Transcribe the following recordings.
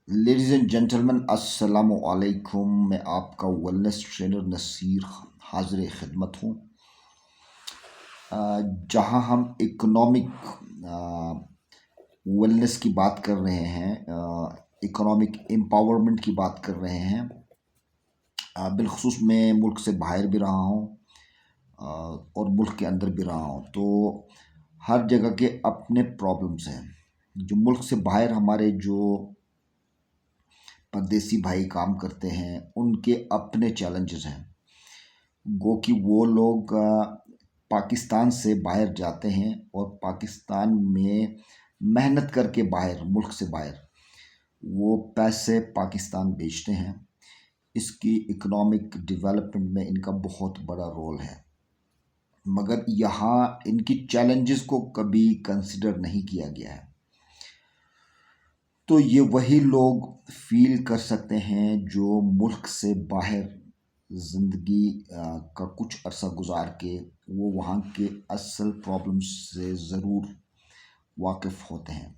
Ladies and gentleman अस्सलामु अलैकुम। मैं आपका वेलनेस ट्रेनर नसीर हाजिर खिदमत हूँ, जहाँ हम इकोनॉमिक वेलनेस की बात कर रहे हैं, इकोनॉमिक एम्पावरमेंट की बात कर रहे हैं। बिलखुसूस मैं मुल्क से बाहर भी रहा हूँ और मुल्क के अंदर भी रहा हूँ, तो हर जगह के अपने प्रॉब्लम्स हैं। जो मुल्क से बाहर हमारे जो परदेसी भाई काम करते हैं, उनके अपने चैलेंजेस हैं। गो कि वो लोग पाकिस्तान से बाहर जाते हैं और पाकिस्तान में मेहनत करके बाहर, मुल्क से बाहर वो पैसे पाकिस्तान बेचते हैं। इसकी इकोनॉमिक डेवलपमेंट में इनका बहुत बड़ा रोल है, मगर यहाँ इनकी चैलेंजेस को कभी कंसिडर नहीं किया गया है। तो ये वही लोग फील कर सकते हैं जो मुल्क से बाहर ज़िंदगी का कुछ अरसा गुजार के वो वहाँ के असल प्रॉब्लम्स से ज़रूर वाकिफ़ होते हैं।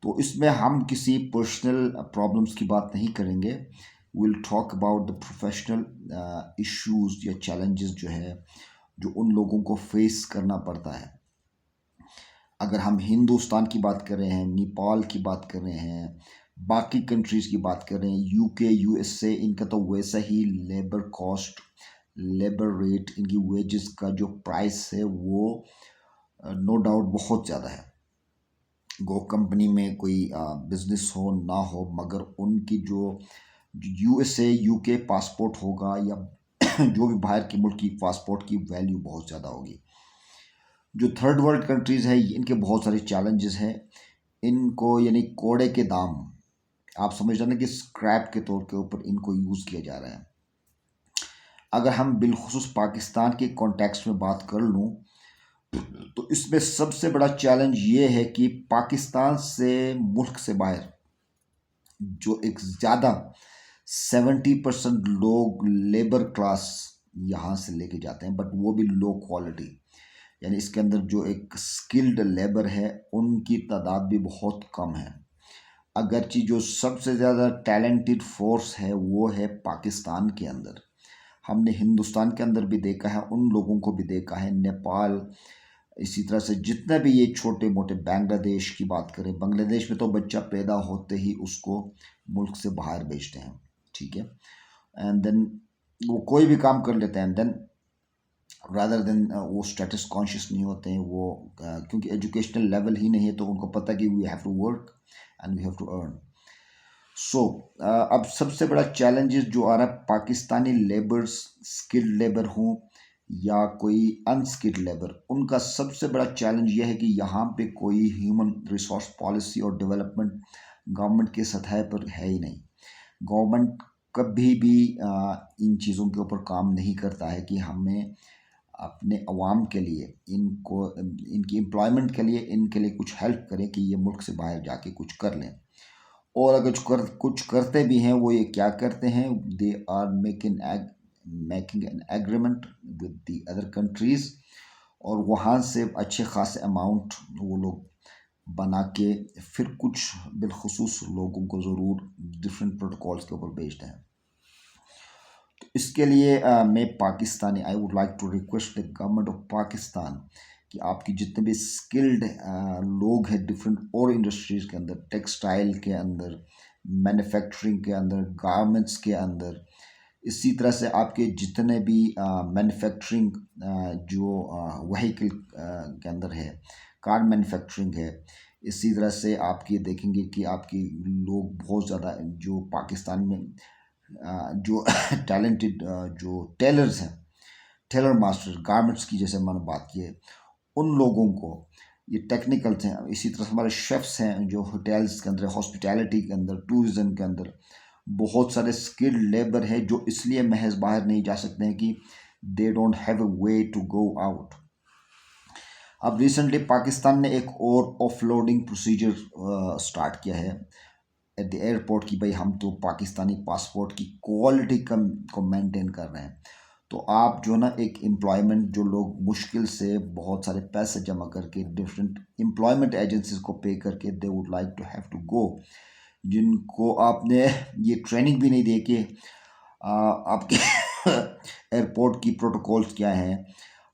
तो इसमें हम किसी पर्सनल प्रॉब्लम्स की बात नहीं करेंगे। Will talk about the professional issues या चैलेंजेस जो है, जो उन लोगों को फेस करना पड़ता है। अगर हम हिंदुस्तान की बात कर रहे हैं, नेपाल की बात कर रहे हैं, बाकी कंट्रीज़ की बात कर रहे हैं, यूके, यूएसए, इनका तो वैसा ही लेबर कॉस्ट, लेबर रेट, इनकी वेजेस का जो प्राइस है वो नो डाउट बहुत ज़्यादा है। गो कंपनी में कोई बिजनेस हो ना हो, मगर उनकी जो यूएसए, यूके पासपोर्ट होगा या जो भी बाहर के मुल्क की पासपोर्ट की वैल्यू बहुत ज़्यादा होगी। जो थर्ड वर्ल्ड कंट्रीज़ है, इनके बहुत सारे चैलेंजेस हैं। इनको यानी कोड़े के दाम, आप समझ रहे हैं कि स्क्रैप के तौर के ऊपर इनको यूज़ किया जा रहा है। अगर हम बिलखुसूस पाकिस्तान के कॉन्टेक्स्ट में बात कर लूँ, तो इसमें सबसे बड़ा चैलेंज ये है कि पाकिस्तान से मुल्क से बाहर जो एक ज़्यादा 70% लोग लेबर क्लास यहाँ से लेके जाते हैं, बट वो भी लो क्वालिटी। यानी इसके अंदर जो एक स्किल्ड लेबर है, उनकी तादाद भी बहुत कम है। अगरचे जो सबसे ज़्यादा टैलेंटेड फोर्स है वो है पाकिस्तान के अंदर। हमने हिंदुस्तान के अंदर भी देखा है, उन लोगों को भी देखा है, नेपाल, इसी तरह से जितने भी ये छोटे मोटे, बांग्लादेश की बात करें, बांग्लादेश में तो बच्चा पैदा होते ही उसको मुल्क से बाहर भेजते हैं, ठीक है। एंड देन वो कोई भी काम कर लेते हैं, एंड देन रादर देन वो स्टेटस कॉन्शियस नहीं होते हैं वो, क्योंकि एजुकेशनल लेवल ही नहीं है, तो उनको पता कि we have to work and we have to earn. So अब सबसे बड़ा चैलेंजेस जो आ रहा है, पाकिस्तानी लेबर्स, स्किल्ड लेबर हों या कोई अनस्किल्ड लेबर, उनका सबसे बड़ा चैलेंज यह है कि यहाँ पे कोई ह्यूमन रिसोर्स पॉलिसी और डेवलपमेंट गवर्नमेंट के सतह पर है ही नहीं। गवर्नमेंट कभी भी इन चीज़ों के ऊपर काम नहीं करता है कि हमें अपने अवाम के लिए, इनको इनकी एम्प्लॉयमेंट के लिए, इनके लिए कुछ हेल्प करें कि ये मुल्क से बाहर जाके कुछ कर लें। और अगर कुछ करते भी हैं, वो ये क्या करते हैं, they are making an agreement with the other countries, और वहाँ से अच्छे खासे अमाउंट वो लोग बना के फिर कुछ बिलखुसूस लोगों को ज़रूर डिफरेंट प्रोटोकॉल्स के ऊपर भेजते हैं। तो इसके लिए मैं Pakistani, I would like to request the government of Pakistan कि आपकी जितने भी स्किल्ड लोग हैं डिफरेंट और इंडस्ट्रीज़ के अंदर, टेक्सटाइल के अंदर, मैन्युफैक्चरिंग के अंदर, गारमेंट्स के अंदर, इसी तरह से आपके जितने भी मैन्युफैक्चरिंग जो वहीकल के अंदर है, कार मैन्युफैक्चरिंग है, इसी तरह से आपकी देखेंगे कि आपकी लोग बहुत ज़्यादा जो पाकिस्तान में जो टैलेंटेड जो टेलर्स हैं, टेलर मास्टर, गारमेंट्स की जैसे मैंने बात की है, उन लोगों को ये टेक्निकल्स हैं। इसी तरह से हमारे शेफ्स हैं जो होटल्स के अंदर, हॉस्पिटैलिटी के अंदर, टूरिज़्म के अंदर बहुत सारे स्किल्ड लेबर है जो इसलिए महज बाहर नहीं जा सकते हैं कि they don't have a way to go out. अब रिसेंटली पाकिस्तान ने एक और ऑफलोडिंग प्रोसीजर स्टार्ट किया है एट द एयरपोर्ट कि भाई हम तो पाकिस्तानी पासपोर्ट की क्वालिटी को मेंटेन कर रहे हैं। तो आप जो ना एक एम्प्लॉयमेंट, जो लोग मुश्किल से बहुत सारे पैसे जमा करके डिफरेंट एम्प्लॉयमेंट एजेंसीज को पे करके they would like to have to go, जिनको आपने ये ट्रेनिंग भी नहीं दे के आपके एयरपोर्ट की प्रोटोकॉल्स क्या हैं,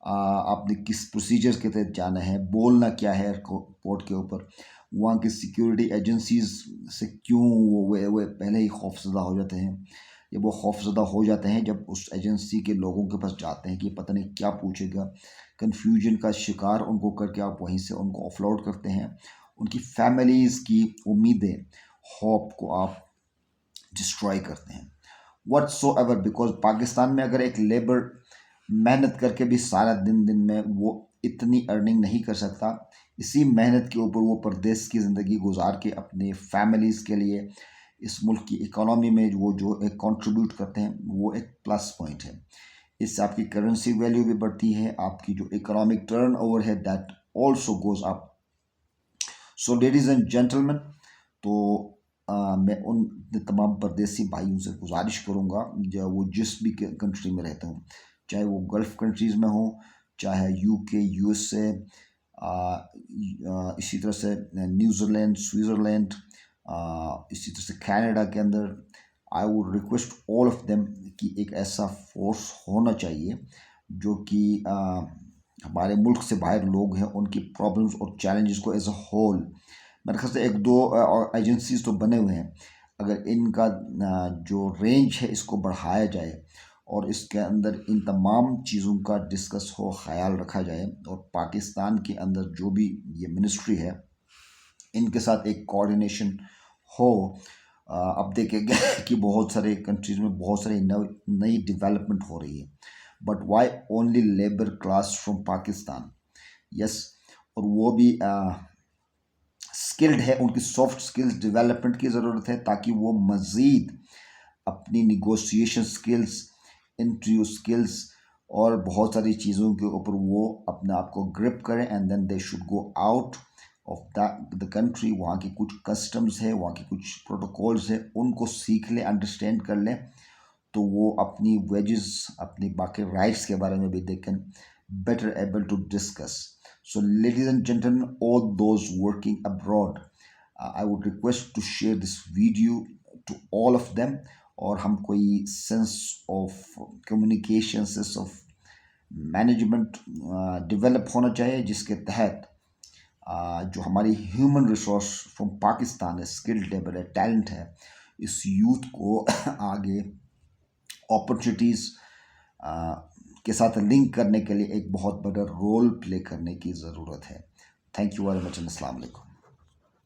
आपने किस प्रोसीजर्स के तहत जाना है, बोलना क्या है एयरपोर्ट के ऊपर, वहाँ की सिक्योरिटी एजेंसीज से क्यों वो पहले ही खौफजदा हो जाते हैं। ये वो खौफजदा हो जाते हैं जब उस एजेंसी के लोगों के पास जाते हैं कि पता नहीं क्या पूछेगा। कन्फ्यूजन का शिकार उनको करके आप वहीं से उनको ऑफलोड करते हैं। उनकी फैमिलीज़ की उम्मीदें, होप को आप डिस्ट्रॉय करते हैं व्हाटसोएवर। बिकॉज पाकिस्तान में अगर एक लेबर मेहनत करके भी सारा दिन में वो इतनी अर्निंग नहीं कर सकता, इसी मेहनत के ऊपर वो परदेश की ज़िंदगी गुजार के अपने फैमिलीज़ के लिए इस मुल्क की इकोनॉमी में वो जो एक कंट्रीब्यूट करते हैं, वो एक प्लस पॉइंट है। इससे आपकी करेंसी वैल्यू भी बढ़ती है, आपकी जो इकोनॉमिक टर्न ओवर है that also goes up. So ladies and gentleman, तो मैं उन तमाम परदेसी भाइयों से गुजारिश करूँगा जो वो जिस भी कंट्री में रहते हों, चाहे वो गल्फ़ कंट्रीज़ में हो, चाहे यूके, यूएसए, इसी तरह से न्यूजीलैंड, स्विट्ज़रलैंड, इसी तरह से कनाडा के अंदर, I would request all of them कि एक ऐसा फोर्स होना चाहिए जो कि हमारे मुल्क से बाहर लोग हैं उनकी प्रॉब्लम्स और चैलेंजेस को एज अ होल, मेरे ख्याल से एक दो एजेंसीज तो बने हुए हैं, अगर इनका जो रेंज है इसको बढ़ाया जाए और इसके अंदर इन तमाम चीज़ों का डिस्कस हो, ख्याल रखा जाए, और पाकिस्तान के अंदर जो भी ये मिनिस्ट्री है इनके साथ एक कोऑर्डिनेशन हो। अब देखेंगे कि बहुत सारे कंट्रीज़ में बहुत सारी नई डेवलपमेंट हो रही है, but why only labour class from Pakistan? Yes, और वो भी स्किल्ड है, उनकी सॉफ्ट स्किल्स डेवलपमेंट की ज़रूरत है ताकि वो मज़ीद अपनी निगोशिएशन स्किल्स, इंटरव्यू स्किल्स और बहुत सारी चीज़ों के ऊपर वो अपने आप को ग्रिप करें, and then they should go out of the country. वहाँ की कुछ कस्टम्स है, वहाँ की कुछ प्रोटोकॉल्स है, उनको सीख लें, अंडरस्टैंड कर लें, तो वो अपनी वेजेस, अपनी बाकी राइट्स के बारे में भी they can better able to discuss. So, ladies and gentlemen, all those working abroad, I would request to share this video to all of them, और हम कोई sense of communication, sense of management develop होना चाहिए जिसके तहत जो हमारी human resource from Pakistan है, स्किल्ड लेबर है, टैलेंट है, इस यूथ को आगे अपॉर्चुनिटीज़ के साथ लिंक करने के लिए एक बहुत बड़ा रोल प्ले करने की ज़रूरत है। Thank you very much and अस्सलाम वालेकुम।